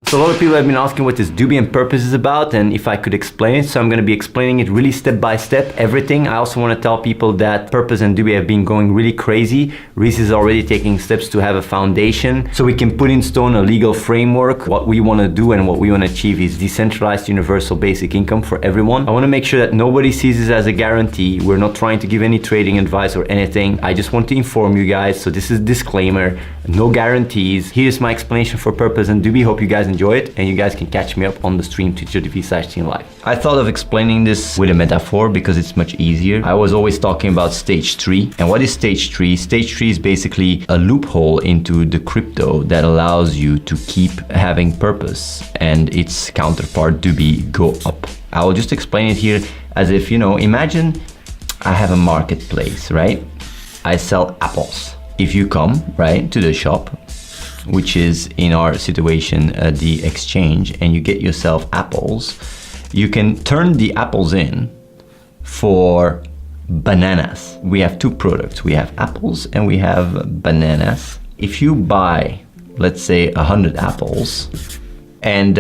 So a lot of people have been asking what this Dubi and purpose is about and if I could explain it. So I'm going to be explaining it really step by step, everything. I also want to tell people that purpose and Dubi have been going really crazy. Reese is already taking steps to have a foundation so we can put in stone a legal framework. What we want to do and what we want to achieve is decentralized universal basic income for everyone. I want to make sure that nobody sees this as a guarantee. We're not trying to give any trading advice or anything. I just want to inform you guys. So this is a disclaimer, no guarantees. Here's my explanation for purpose and Dubi. Hope you guys enjoy it and you guys can catch me up on the stream twitch.tv/teamlive. I thought of explaining this with a metaphor because it's much easier. I was always talking about stage 3. And what is stage 3? Stage 3 is basically a loophole into the crypto that allows you to keep having purpose and its counterpart Dubi go up. I will just explain it here as if, you know, imagine I have a marketplace, right? I sell apples. If you come, right, to the shop, which is in our situation the exchange, and you get yourself apples, you can turn the apples in for bananas. We have two products. We have apples and we have bananas. If you buy, let's say 100 apples and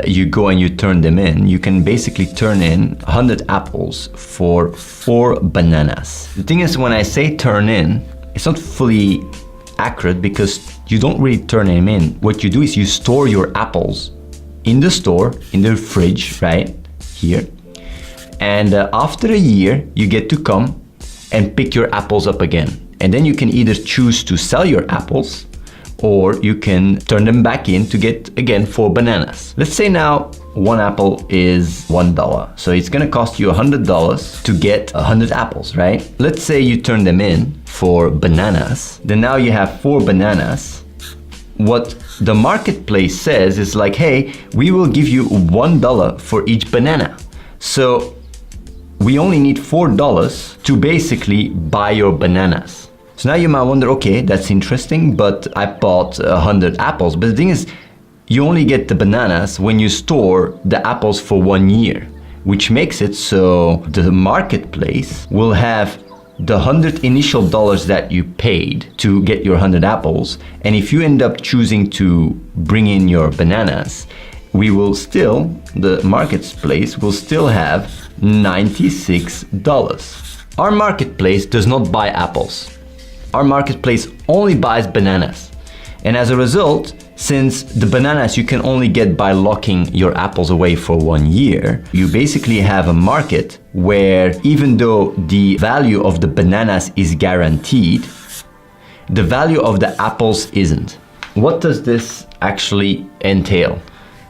you go and you turn them in, you can basically turn in 100 apples for 4 bananas. The thing is, when I say turn in, it's not fully accurate because you don't really turn them in. What you do is you store your apples in the store, in the fridge, right here. And after a year, you get to come and pick your apples up again. And then you can either choose to sell your apples or you can turn them back in to get, again, 4 bananas. Let's say now one apple is $1. So it's gonna cost you $100 to get 100 apples, right? Let's say you turn them in for bananas. Then now you have 4 bananas. What the marketplace says is like, hey, we will give you $1 for each banana. So we only need $4 to basically buy your bananas. So now you might wonder, okay, that's interesting, but I bought 100 apples. But the thing is, you only get the bananas when you store the apples for 1 year, which makes it so the marketplace will have the 100 initial dollars that you paid to get your 100 apples. And if you end up choosing to bring in your bananas, we will still, the marketplace will still have $96. Our marketplace does not buy apples. Our marketplace only buys bananas. And as a result, since the bananas you can only get by locking your apples away for 1 year, you basically have a market where even though the value of the bananas is guaranteed, the value of the apples isn't. What does this actually entail?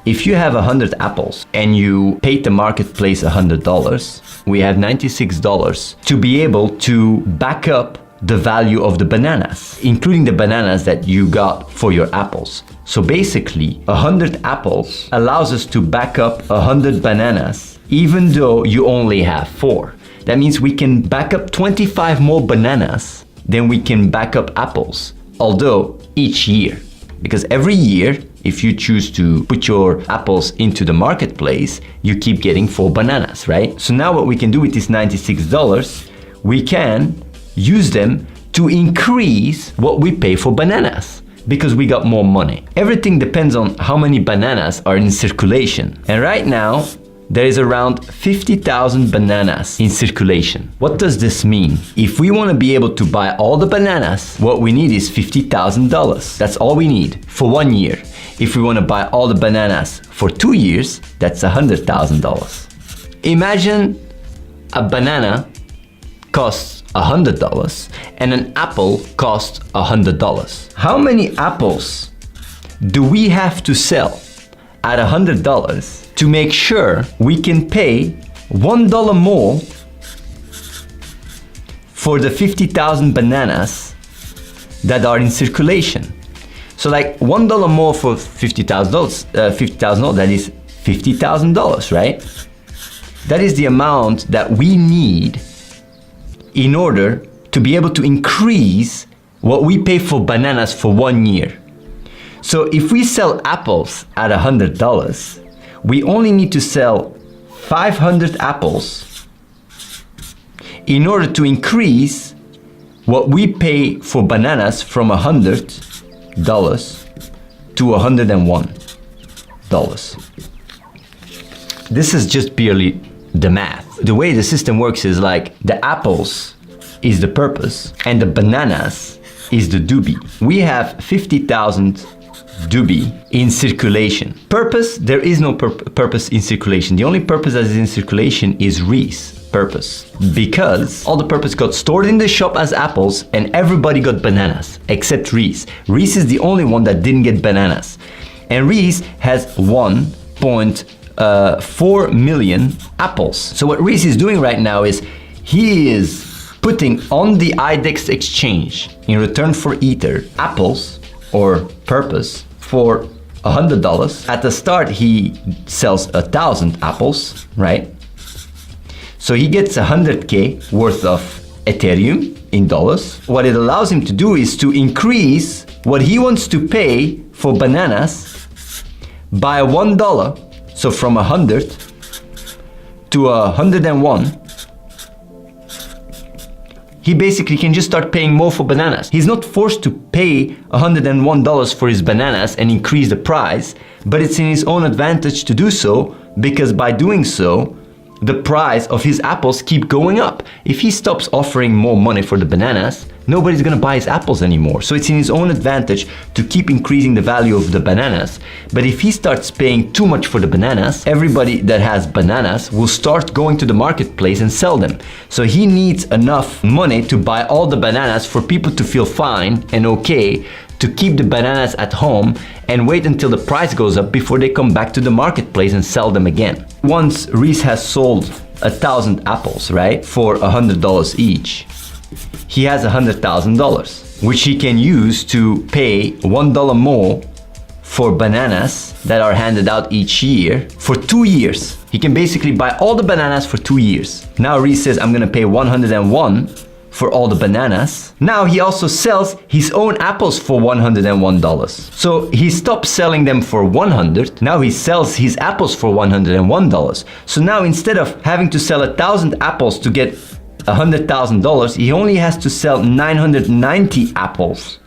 If you have 100 apples and you paid the marketplace $100, we have $96 to be able to back up the value of the bananas, including the bananas that you got for your apples. So basically, 100 apples allows us to back up 100 bananas, even though you only have 4. That means we can back up 25 more bananas than we can back up apples, although each year. Because every year, if you choose to put your apples into the marketplace, you keep getting 4 bananas, right? So now what we can do with this $96, we can use them to increase what we pay for bananas because we got more money. Everything depends on how many bananas are in circulation. And right now, there is around 50,000 bananas in circulation. What does this mean? If we want to be able to buy all the bananas, what we need is $50,000. That's all we need for 1 year. If we want to buy all the bananas for 2 years, that's $100,000. Imagine a banana costs $100 and an apple costs $100. How many apples do we have to sell at $100 to make sure we can pay $1 more for the 50,000 bananas that are in circulation? So like $1 more for $50,000, that is $50,000, right? That is the amount that we need in order to be able to increase what we pay for bananas for 1 year. So if we sell apples at $100, we only need to sell 500 apples in order to increase what we pay for bananas from $100 to $101. This is just purely the math. The way the system works is like the apples is the purpose and the bananas is the dubi. We have 50,000 dubi in circulation. Purpose, there is no purpose in circulation. The only purpose that is in circulation is Reese purpose, because all the purpose got stored in the shop as apples and everybody got bananas except Reese. Reese is the only one that didn't get bananas, and Reese has 1.4 million apples. So what Reese is doing right now is he is putting on the IDEX exchange in return for Ether apples or purpose for $100. At the start he sells 1,000 apples, right? So he gets 100K worth of Ethereum in dollars. What it allows him to do is to increase what he wants to pay for bananas by $1. So from 100 to 101, he basically can just start paying more for bananas. He's not forced to pay $101 for his bananas and increase the price, but it's in his own advantage to do so, because by doing so, the price of his apples keep going up. If he stops offering more money for the bananas, nobody's gonna buy his apples anymore. So it's in his own advantage to keep increasing the value of the bananas. But if he starts paying too much for the bananas, everybody that has bananas will start going to the marketplace and sell them. So he needs enough money to buy all the bananas for people to feel fine and okay, to keep the bananas at home and wait until the price goes up before they come back to the marketplace and sell them again. Once Reese has sold 1,000 apples, right, for $100 each, he has $100,000, which he can use to pay $1 more for bananas that are handed out each year for 2 years. He can basically buy all the bananas for 2 years. Now Reese says, I'm gonna pay 101 for all the bananas. Now he also sells his own apples for $101. So he stops selling them for 100. Now he sells his apples for $101. So now instead of having to sell 1,000 apples to get $100,000, he only has to sell 990 apples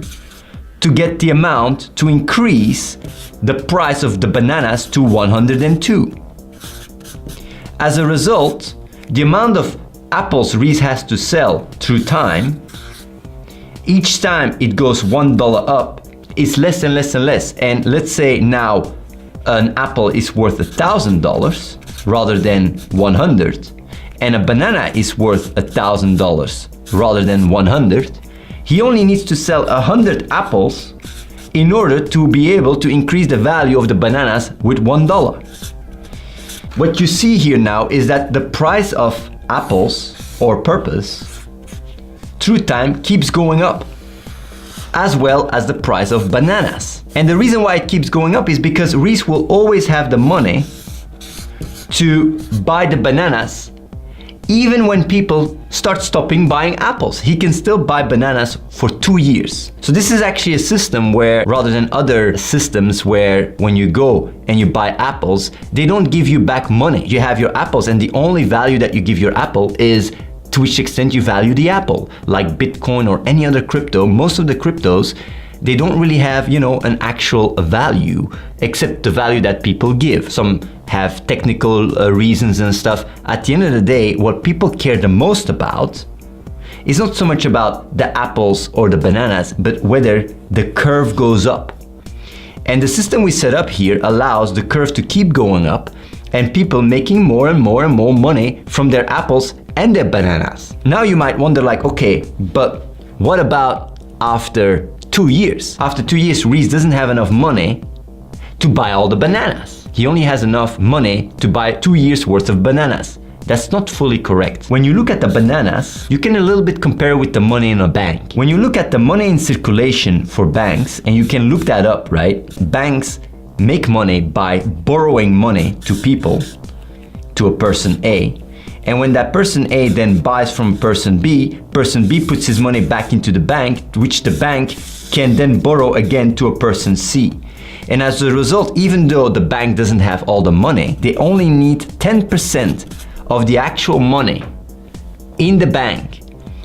to get the amount to increase the price of the bananas to 102. As a result, the amount of apples Reese has to sell through time, each time it goes $1 up, is less and less and less. And let's say now an apple is worth $1,000 rather than 100, and a banana is worth $1,000 rather than 100, he only needs to sell 100 apples in order to be able to increase the value of the bananas with $1. What you see here now is that the price of apples or purpose through time keeps going up, as well as the price of bananas. And the reason why it keeps going up is because Reese will always have the money to buy the bananas. Even when people start stopping buying apples, he can still buy bananas for 2 years. So this is actually a system where, rather than other systems where when you go and you buy apples, they don't give you back money. You have your apples and the only value that you give your apple is to which extent you value the apple. Like Bitcoin or any other crypto, most of the cryptos, they don't really have, you know, an actual value except the value that people give. Some have technical reasons and stuff. At the end of the day, what people care the most about is not so much about the apples or the bananas, but whether the curve goes up. And the system we set up here allows the curve to keep going up and people making more and more and more money from their apples and their bananas. Now you might wonder like, okay, but what about after 2 years? After 2 years, Reese doesn't have enough money to buy all the bananas. He only has enough money to buy 2 years worth of bananas. That's not fully correct. When you look at the bananas, you can a little bit compare with the money in a bank. When you look at the money in circulation for banks, and you can look that up, right? Banks make money by borrowing money to people, to a person A. And when that person A then buys from person B puts his money back into the bank, which the bank can then borrow again to a person C. And as a result, even though the bank doesn't have all the money, they only need 10% of the actual money in the bank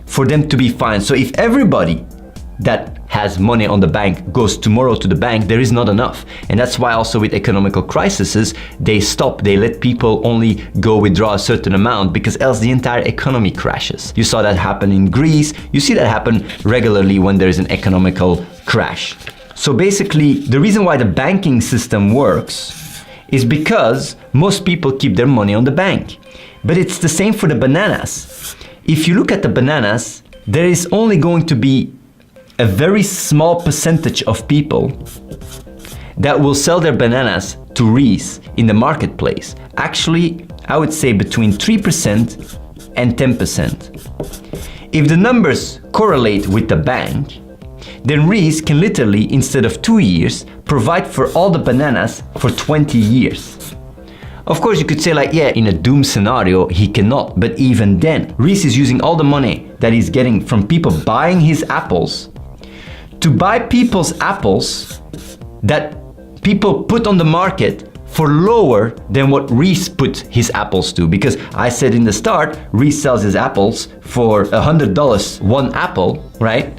for them to be fine. So if everybody that has money on the bank goes tomorrow to the bank, there is not enough. And that's why also with economical crises, they stop, they let people only go withdraw a certain amount, because else the entire economy crashes. You saw that happen in Greece, you see that happen regularly when there is an economical crash. So basically, the reason why the banking system works is because most people keep their money on the bank. But it's the same for the bananas. If you look at the bananas, there is only going to be a very small percentage of people that will sell their bananas to Reese in the marketplace. Actually, I would say between 3% and 10%. If the numbers correlate with the bank, then Reese can literally, instead of 2 years, provide for all the bananas for 20 years. Of course, you could say like, yeah, in a doom scenario, he cannot. But even then, Reese is using all the money that he's getting from people buying his apples to buy people's apples that people put on the market for lower than what Reese put his apples to. Because I said in the start, Reese sells his apples for $100 one apple, right?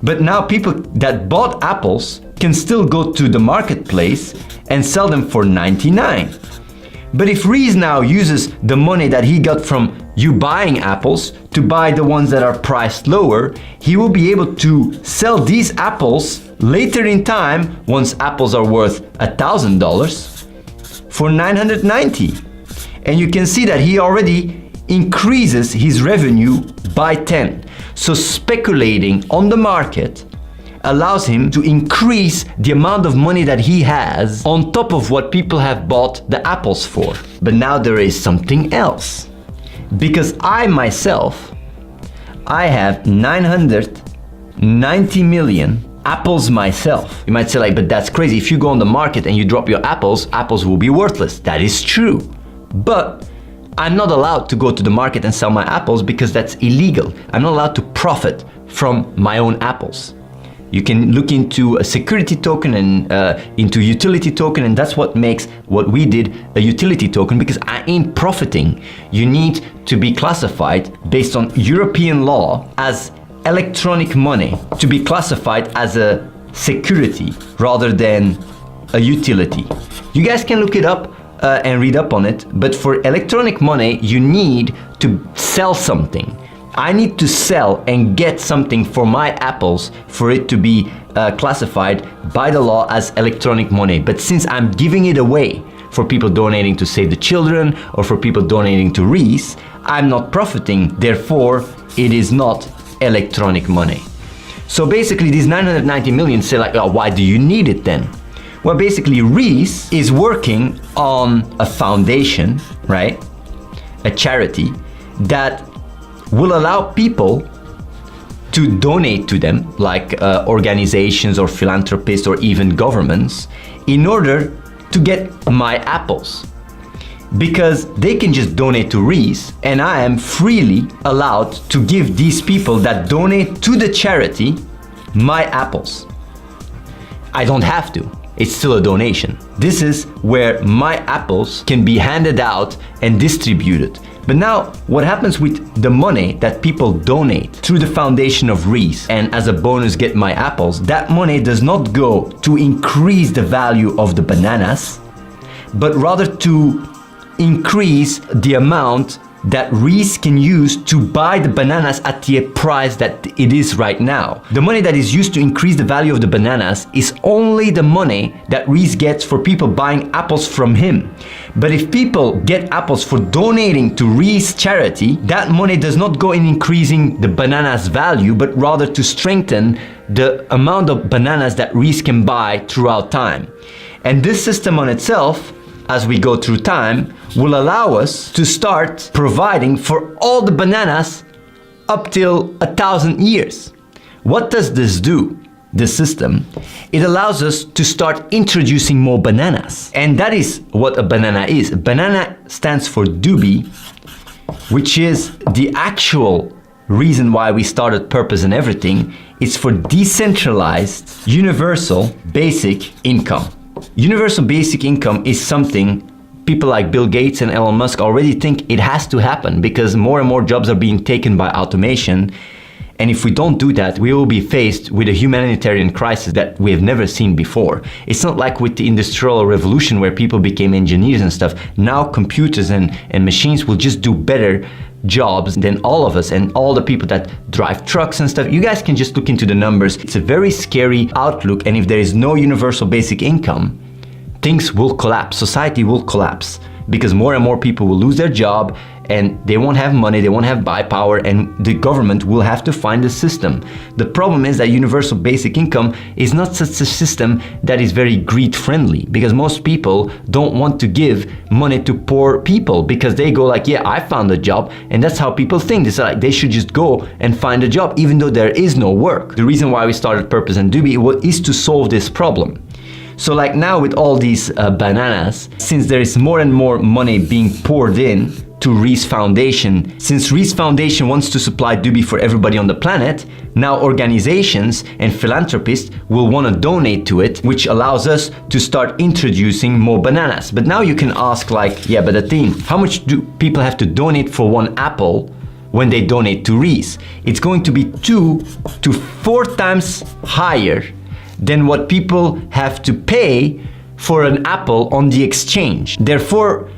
But now people that bought apples can still go to the marketplace and sell them for 99. But if Reese now uses the money that he got from you buying apples to buy the ones that are priced lower, he will be able to sell these apples later in time, once apples are worth $1,000, for $990. And you can see that he already increases his revenue by 10. So speculating on the market allows him to increase the amount of money that he has on top of what people have bought the apples for. But now there is something else. Because I myself, I have 990 million apples myself. You might say like, but that's crazy. If you go on the market and you drop your apples, apples will be worthless. That is true. But I'm not allowed to go to the market and sell my apples because that's illegal. I'm not allowed to profit from my own apples. You can look into a security token and into utility token, and that's what makes what we did a utility token, because I ain't profiting. You need to be classified based on European law as electronic money to be classified as a security rather than a utility. You guys can look it up and read up on it, but for electronic money, you need to sell something. I need to sell and get something for my apples for it to be classified by the law as electronic money. But since I'm giving it away for people donating to Save the Children or for people donating to Reese, I'm not profiting. Therefore, it is not electronic money. So basically, these 990 million say like, oh, why do you need it then? Well, basically, Reese is working on a foundation, right? A charity that will allow people to donate to them, like organizations or philanthropists or even governments, in order to get my apples. Because they can just donate to Reese, and I am freely allowed to give these people that donate to the charity my apples. I don't have to. It's still a donation. This is where my apples can be handed out and distributed. But now, what happens with the money that people donate through the foundation of Reese and as a bonus get my apples, that money does not go to increase the value of the bananas, but rather to increase the amount that Reese can use to buy the bananas at the price that it is right now. The money that is used to increase the value of the bananas is only the money that Reese gets for people buying apples from him. But if people get apples for donating to Reese charity, that money does not go in increasing the bananas value, but rather to strengthen the amount of bananas that Reese can buy throughout time. And this system on itself, as we go through time, will allow us to start providing for all the bananas up till 1,000 years. What does this do? This system, it allows us to start introducing more bananas. And that is what a banana is. Banana stands for dubi, which is the actual reason why we started Purpose and Everything. It's for decentralized, universal, basic income. Universal basic income is something people like Bill Gates and Elon Musk already think it has to happen because more and more jobs are being taken by automation. And if we don't do that, we will be faced with a humanitarian crisis that we have never seen before. It's not like with the Industrial Revolution where people became engineers and stuff. Now computers and machines will just do better jobs than all of us and all the people that drive trucks and stuff. You guys can just look into the numbers. It's a very scary outlook, and if there is no universal basic income, things will collapse. Society will collapse because more and more people will lose their job and they won't have money, they won't have buy power, and the government will have to find a system. The problem is that universal basic income is not such a system that is very greed friendly, because most people don't want to give money to poor people because they go like, yeah, I found a job, and that's how people think. It's like they should just go and find a job even though there is no work. The reason why we started Purpose and Dubi is to solve this problem. So like now with all these bananas, since there is more and more money being poured in to Reese Foundation, since Reese Foundation wants to supply Dubi for everybody on the planet, now organizations and philanthropists will want to donate to it, which allows us to start introducing more bananas. But now you can ask like, yeah, but Atin, how much do people have to donate for one apple when they donate to Reese? It's going to be 2 to 4 times higher than what people have to pay for an apple on the exchange. Therefore,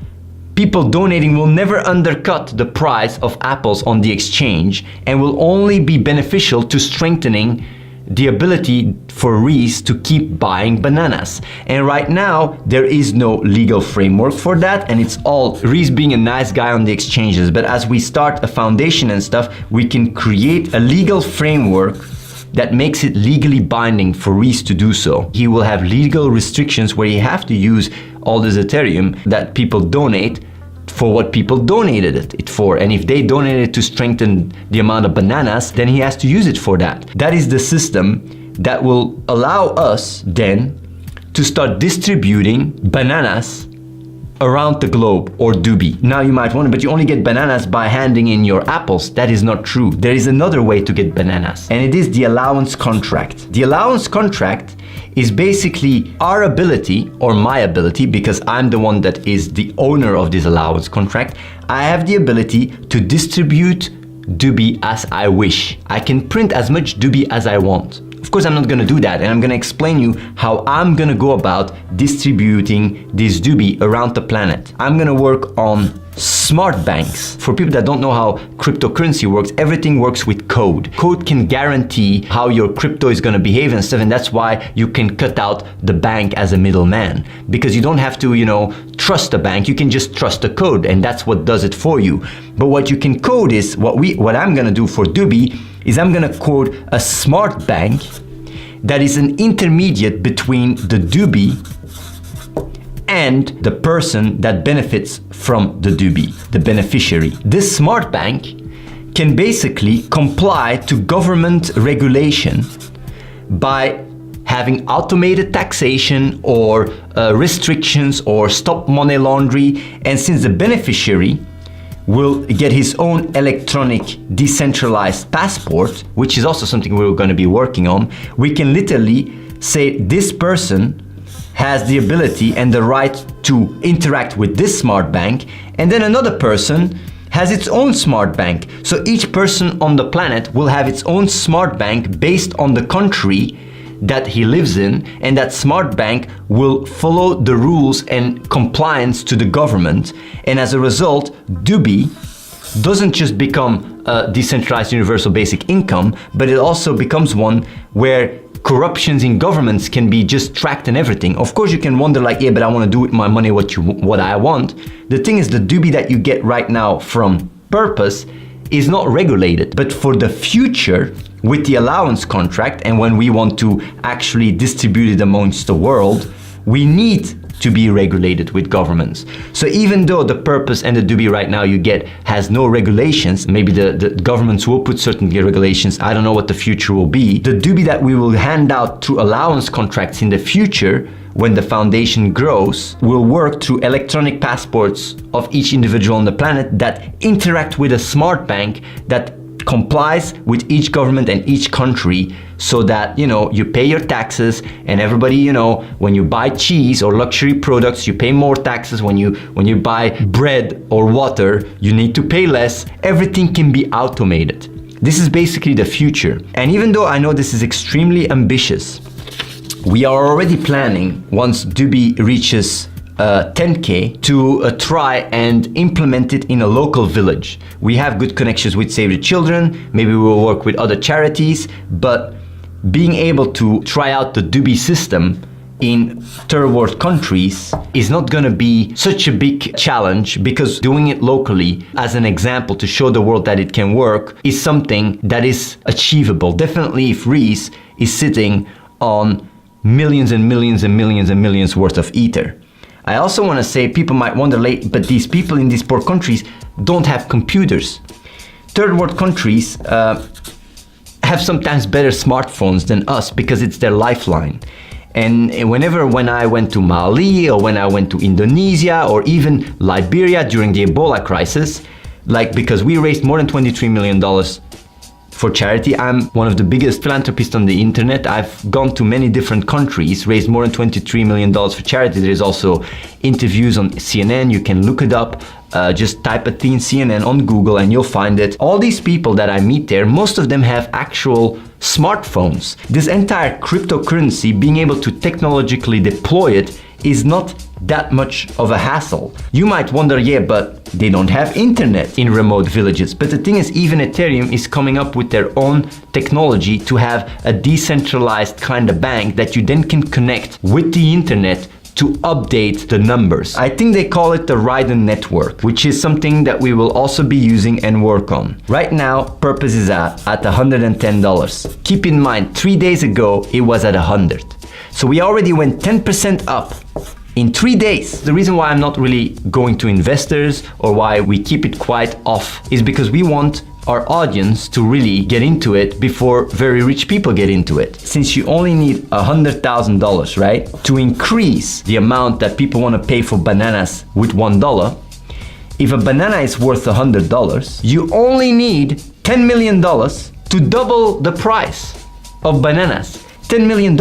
people donating will never undercut the price of apples on the exchange and will only be beneficial to strengthening the ability for Reese to keep buying bananas. And right now, there is no legal framework for that, and it's all Reese being a nice guy on the exchanges. But as we start a foundation and stuff, we can create a legal framework that makes it legally binding for Reese to do so. He will have legal restrictions where he have to use all this Ethereum that people donate for what people donated it for. And if they donated it to strengthen the amount of bananas, then he has to use it for that. That is the system that will allow us then to start distributing bananas around the globe, or Dubi. Now you might wonder, but you only get bananas by handing in your apples. That is not true. There is another way to get bananas, and it is the allowance contract. The allowance contract is basically our ability, or my ability, because I'm the one that is the owner of this allowance contract. I have the ability to distribute Dubi as I wish. I can print as much Dubi as I want. Of course, I'm not going to do that, and I'm going to explain you how I'm going to go about distributing this Dubi around the planet. I'm going to work on smart banks. For people that don't know how cryptocurrency works, everything works with code. Code can guarantee how your crypto is going to behave and stuff, and that's why you can cut out the bank as a middleman, because you don't have to, trust the bank. You can just trust the code, and that's what does it for you. But what you can code is what I'm going to do for Dubi is I'm going to code a smart bank that is an intermediate between the Dubi and the person that benefits from the Dubi, the beneficiary. This smart bank can basically comply to government regulation by having automated taxation or restrictions or stop money laundering. And since the beneficiary will get his own electronic decentralized passport, which is also something we're going to be working on, we can literally say this person has the ability and the right to interact with this smart bank, and then another person has its own smart bank. So each person on the planet will have its own smart bank based on the country that he lives in, and that smart bank will follow the rules and compliance to the government. And as a result, Dubi doesn't just become a decentralized universal basic income, but it also becomes one where corruptions in governments can be just tracked and everything. Of course, you can wonder like, yeah, but I want to do with my money what I want. The thing is, the Dubi that you get right now from Purpose is not regulated. But for the future, with the allowance contract, and when we want to actually distribute it amongst the world, we need to be regulated with governments. So even though the Purpose and the Dubi right now you get has no regulations, maybe the governments will put certain regulations, I don't know what the future will be. The Dubi that we will hand out through allowance contracts in the future, when the foundation grows, will work through electronic passports of each individual on the planet that interact with a smart bank that complies with each government and each country, so that you pay your taxes, and everybody, when you buy cheese or luxury products, you pay more taxes. When you buy bread or water, you need to pay less. Everything can be automated. This is basically the future. And even though I know this is extremely ambitious, we are already planning, once Dubi reaches 10K, to try and implement it in a local village. We have good connections with Save the Children, maybe we'll work with other charities, but being able to try out the Dubi system in third world countries is not going to be such a big challenge, because doing it locally as an example to show the world that it can work is something that is achievable. Definitely if Reese is sitting on millions and millions and millions and millions worth of Ether. I also want to say, people might wonder, but these people in these poor countries don't have computers. Third world countries have sometimes better smartphones than us because it's their lifeline. And when I went to Mali, or when I went to Indonesia, or even Liberia during the Ebola crisis, because we raised more than $23 million for charity. I'm one of the biggest philanthropists on the internet. I've gone to many different countries, raised more than $23 million for charity. There's also interviews on CNN, you can look it up. Just type Athene CNN on Google and you'll find it. All these people that I meet there, most of them have actual smartphones. This entire cryptocurrency, being able to technologically deploy it, is not that much of a hassle. You might wonder, yeah, but they don't have internet in remote villages. But the thing is, even Ethereum is coming up with their own technology to have a decentralized kind of bank that you then can connect with the internet to update the numbers. I think they call it the Raiden network, which is something that we will also be using and work on. Right now, Purpose is at $110. Keep in mind, 3 days ago, it was at 100. So we already went 10% up in 3 days. The reason why I'm not really going to investors, or why we keep it quite off, is because we want our audience to really get into it before very rich people get into it. Since you only need $100,000, right, to increase the amount that people want to pay for bananas with $1, if a banana is worth $100, you only need $10 million to double the price of bananas. $10 million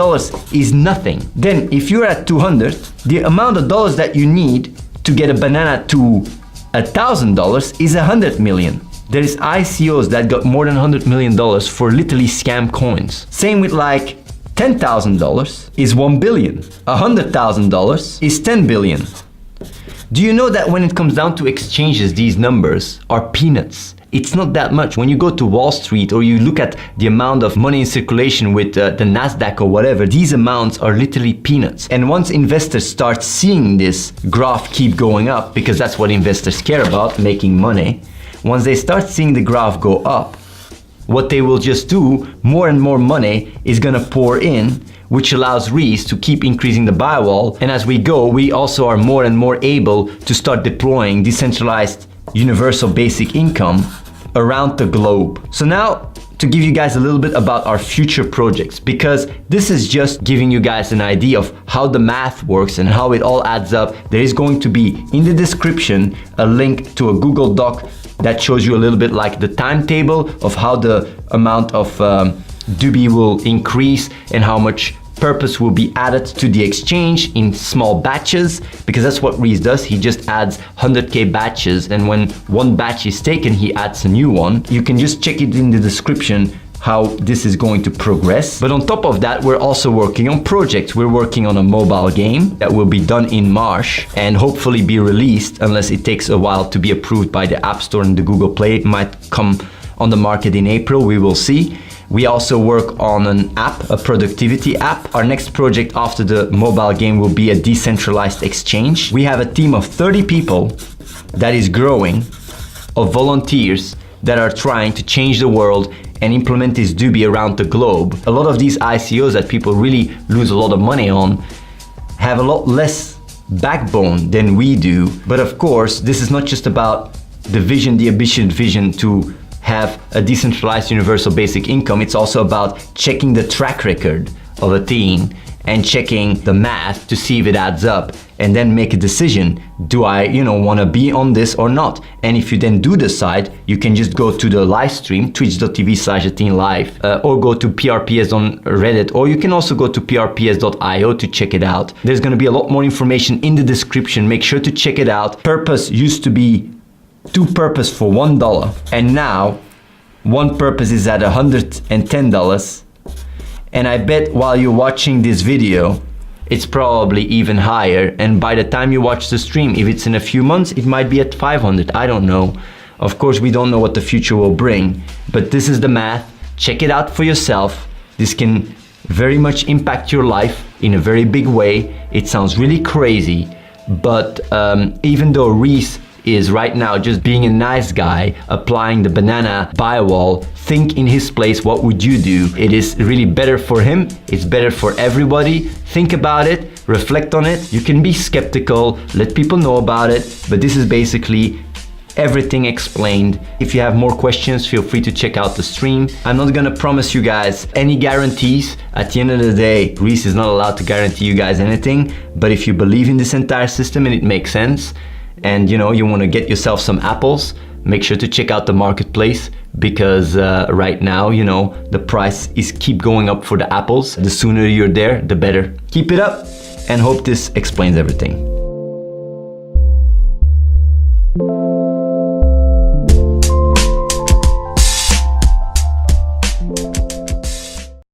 is nothing. Then if you're at 200, the amount of dollars that you need to get a banana to $1,000 is 100 million. There is ICOs that got more than $100 million for literally scam coins. Same with like $10,000 is 1 billion. $100,000 is 10 billion. Do you know that when it comes down to exchanges, these numbers are peanuts? It's not that much. When you go to Wall Street, or you look at the amount of money in circulation with the NASDAQ or whatever, these amounts are literally peanuts. And once investors start seeing this graph keep going up, because that's what investors care about, making money, once they start seeing the graph go up, what they will just do, more and more money is gonna pour in, which allows Reese to keep increasing the buy wall. And as we go, we also are more and more able to start deploying decentralized universal basic income around the globe. So now, to give you guys a little bit about our future projects, because this is just giving you guys an idea of how the math works and how it all adds up. There is going to be in the description a link to a Google Doc that shows you a little bit like the timetable of how the amount of Dubi will increase and how much Purpose will be added to the exchange in small batches, because that's what Reese does. He just adds 100K batches, and when one batch is taken, he adds a new one. You can just check it in the description how this is going to progress. But on top of that, we're also working on projects. We're working on a mobile game that will be done in March and hopefully be released, unless it takes a while to be approved by the App Store and the Google Play. It might come on the market in April, we will see. We also work on an app, a productivity app. Our next project after the mobile game will be a decentralized exchange. We have a team of 30 people that is growing, of volunteers that are trying to change the world and implement this Dubi around the globe. A lot of these ICOs that people really lose a lot of money on have a lot less backbone than we do. But of course, this is not just about the vision, the ambitious vision to have a decentralized universal basic income. It's also about checking the track record of Athene and checking the math to see if it adds up, and then make a decision. Do I, want to be on this or not? And if you then do decide, you can just go to the live stream, twitch.tv/AtheneLive, or go to PRPS on Reddit, or you can also go to prps.io to check it out. There's going to be a lot more information in the description. Make sure to check it out. Purpose used to be 2 Purpose for $1, and now one purpose is at $110. And I bet while you're watching this video, it's probably even higher. And by the time you watch the stream, if it's in a few months, it might be at 500. I don't know. Of course, we don't know what the future will bring, but this is the math. Check it out for yourself. This can very much impact your life in a very big way. It sounds really crazy, but even though Reese is right now just being a nice guy, applying the banana buy wall, think in his place, what would you do? It is really better for him. It's better for everybody. Think about it, reflect on it. You can be skeptical, let people know about it, but this is basically everything explained. If you have more questions, feel free to check out the stream. I'm not gonna promise you guys any guarantees. At the end of the day, Reese is not allowed to guarantee you guys anything, but if you believe in this entire system and it makes sense, and you want to get yourself some apples, make sure to check out the marketplace, because right now, the price is keep going up for the apples. The sooner you're there, the better. Keep it up, and hope this explains everything.